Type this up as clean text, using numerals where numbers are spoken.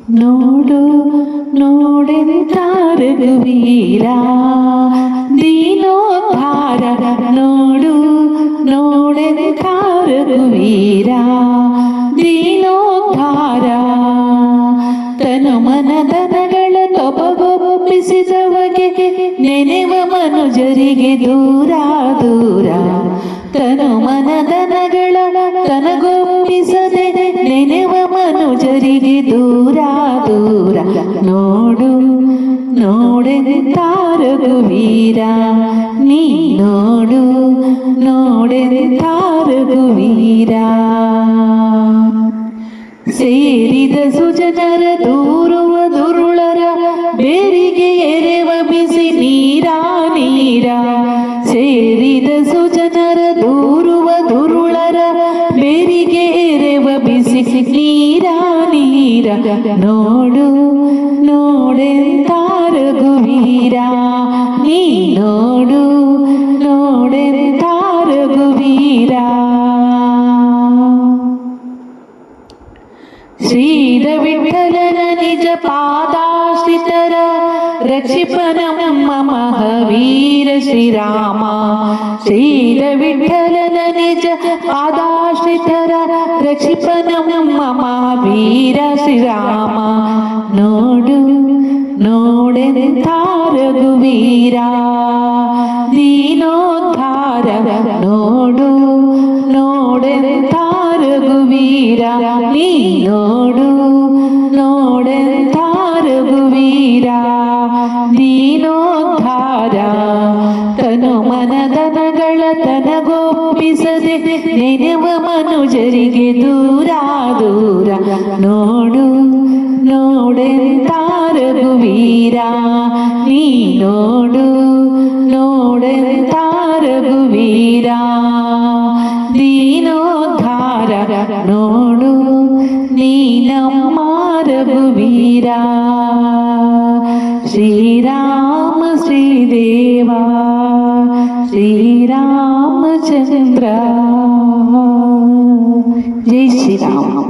ನೋಡು ನೋಡೆಂತ ರಘುವೀರ ದೀನೋದ್ಧಾರ ನೋಡು ನೋಡೆಂತ ರಘುವೀರ ದೀನೋದ್ಧಾರ ತನು ಮನದನಗಳ ತಪಗೊಪ್ಪಿಸಿದವಗೆ ನೆನೆವ ಮನುಜರಿಗೆ ದೂರ ದೂರ ತನು ಮನದನಗಳ ತನಗೊಪ್ಪಿಸದೆ ನೆನೆವ ಮನುಜರಿಗೆ ದೂರ ದೂರ ನೋಡು ನೋಡೆಂತ ರಘುವೀರ ನೀ ನೋಡು ನೋಡೆಂತ ರಘುವೀರ ಸೇರಿದ ಸುಜನರ ದೂರುವ ದುರುಳರ ಬೇರಿಗೆ ಎರೆವ ಬಿಸಿ ನೀರ ನೀರ ಸೇರಿದ ಸುಜನರ ದೂರುವ ದುರುಳರ ಬೇರಿಗೆ ಎರೆವ ಬಿಸಿ ನೀರ ನೀರ ನೋಡು ನೋಡೆಂತ ರಘುವೀರ ನೀ ನೋಡು ನೋಡೆಂತ ರಘುವೀರ ಶ್ರೀರ ವಿಠಲನ ನಿಜ ಪಾದಾಶ್ರಿತರ ರಕ್ಷಿಪನ ಮಹಾವೀರ ಶ್ರೀರಾಮ ಶ್ರೀರ ವಿಠಲನ ನಿಜ ಪಾದಾಶ್ರಿತರ ರಕ್ಷಿಪನ ಮಹಾವೀರ ಶ್ರೀರಾಮ ನೋಡು ನೋಡೆಂತ ರಘುವೀರ ದೀನೋದ್ಧಾರ ನೋಡು ನೋಡೆಂತ ರಘುವೀರ ನೀ ನೋಡು ನೋಡೆಂತ ರಘುವೀರ ದೀನೋದ್ಧಾರ ತನು ಮನದನಗಳ ತನಗೊಪ್ಪಿಸದೆ ನೆನೆವ ಮನುಜರಿಗೆ ದೂರ ದೂರ ನೋಡು ನೋಡೆಂತ ರಘುವೀರ ನೀ ನೋಡು ನೋಡೆಂತ ರಘುವೀರ ದೀನೋದ್ಧಾರ ನೋಡು ನೀ ನಮ್ಮ ರಘುವೀರ ಶ್ರೀರಾಮ ಶ್ರೀದೇವ ಶ್ರೀರಾಮಚಂದ್ರ ಜೈ ಶ್ರೀರಾಮ.